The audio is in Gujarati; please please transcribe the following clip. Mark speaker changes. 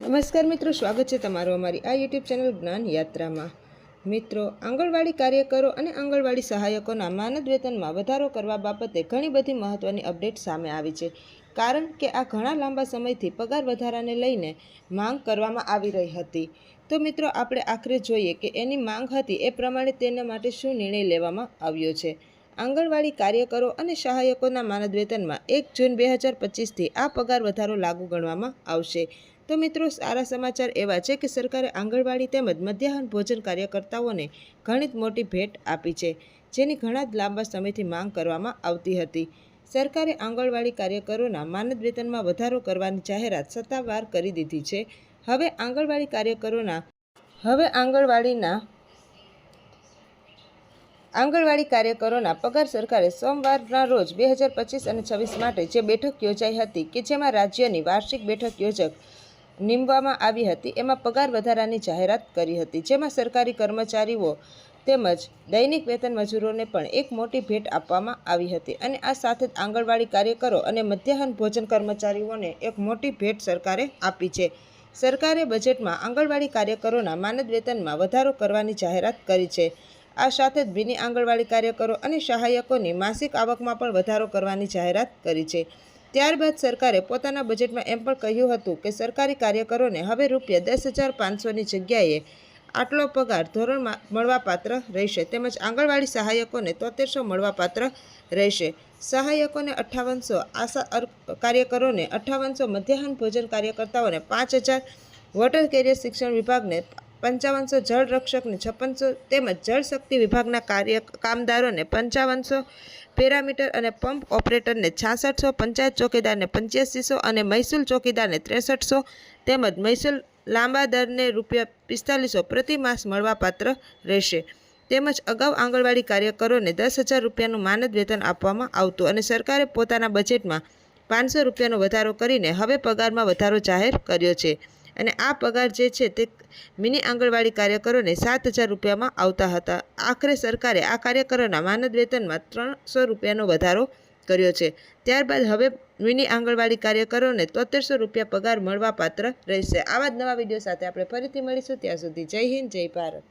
Speaker 1: નમસ્કાર મિત્રો, સ્વાગત છે તમારું અમારી આ યુટ્યુબ ચેનલ જ્ઞાન યાત્રામાં। મિત્રો, આંગણવાડી કાર્યકરો અને આંગણવાડી સહાયકોના માનદ વેતનમાં વધારો કરવા બાબતે ઘણી બધી મહત્ત્વની અપડેટ સામે આવી છે, કારણ કે આ ઘણા લાંબા સમયથી પગાર વધારાને લઈને માંગ કરવામાં આવી રહી હતી। તો મિત્રો, આપણે આખરે જોઈએ કે એની માંગ હતી એ પ્રમાણે તેના માટે શું નિર્ણય લેવામાં આવ્યો છે। આંગણવાડી કાર્યકરો અને સહાયકોના માનદ વેતનમાં 1 જૂન 2025થી આ પગાર વધારો લાગુ ગણવામાં આવશે। તો મિત્રો, સારા સમાચાર એવા છે કે સરકારે આંગણવાડી તેમજ મધ્યાહન ભોજન કાર્યકર્તાઓને ઘણી મોટી ભેટ આપી છે, જેની ઘણા લાંબા સમયથી માંગ કરવામાં આવતી હતી। સરકારે આંગણવાડી કાર્યકરોના માનદ વેતનમાં વધારો કરવાની જાહેરાત સત્તાવાર કરી દીધી છે। હવે આંગણવાડી કાર્યકરોના પગાર સરકારે સોમવારના રોજ 2025 અને 26 માટે જે બેઠક યોજાઈ હતી કે જેમાં રાજ્યની વાર્ષિક બેઠક યોજક નીમવામાં આવી હતી, એમાં પગાર વધારાની જાહેરાત કરી હતી, જેમાં સરકારી કર્મચારીઓ તેમજ દૈનિક વેતન મજૂરોને પણ એક મોટી ભેટ આપવામાં આવી હતી। અને આ સાથે જ આંગણવાડી કાર્યકરો અને મધ્યાહન ભોજન કર્મચારીઓને એક મોટી ભેટ સરકારે આપી છે। સરકારે બજેટમાં આંગણવાડી કાર્યકરોના માનદ વેતનમાં વધારો કરવાની જાહેરાત કરી છે। આ સાથે જ ભીની આંગણવાડી કાર્યકરો અને સહાયકોની માસિક આવકમાં પણ વધારો કરવાની જાહેરાત કરી છે। ત્યારબાદ સરકારે પોતાના બજેટમાં એમ પણ કહ્યું હતું કે સરકારી કાર્યકરોને હવે ₹10,500ની જગ્યાએ આટલો પગાર ધોરણ મળવાપાત્ર રહેશે, તેમજ આંગણવાડી સહાયકોને 7300 મળવાપાત્ર રહેશે। સહાયકોને 5800, આશા કાર્યકરોને 5800, મધ્યાહન ભોજન કાર્યકર્તાઓને 5000, વોટર કેરિયર શિક્ષણ વિભાગને 5500, જળ રક્ષકને 5600 તેમજ જળશક્તિ વિભાગના કામદારોને 5500, પેરામીટર અને પંપ ઓપરેટરને 6600, પંચાયત ચોકીદારને 8500 અને મહેસૂલ ચોકીદારને 6300 તેમજ મહેસૂલ લાંબાદરને ₹4500 પ્રતિ માસ મળવાપાત્ર રહેશે। તેમજ અગાઉ આંગણવાડી કાર્યકરોને ₹10,000નું માનદ વેતન આપવામાં આવતું અને સરકારે પોતાના બજેટમાં ₹500નો વધારો કરીને હવે પગારમાં વધારો જાહેર કર્યો છે। અને આ પગાર જે છે તે મિની આંગણવાડી કાર્યકરોને ₹7,000માં આવતા હતા। આખરે સરકારે આ કાર્યકરોના માનદ વેતનમાં ₹300નો વધારો કર્યો છે। ત્યારબાદ હવે મિની આંગણવાડી કાર્યકરોને ₹7300 પગાર મળવાપાત્ર રહેશે। આવા જ નવા વિડીયો સાથે આપણે ફરીથી મળીશું। ત્યાં સુધી જય હિન્દ, જય ભારત।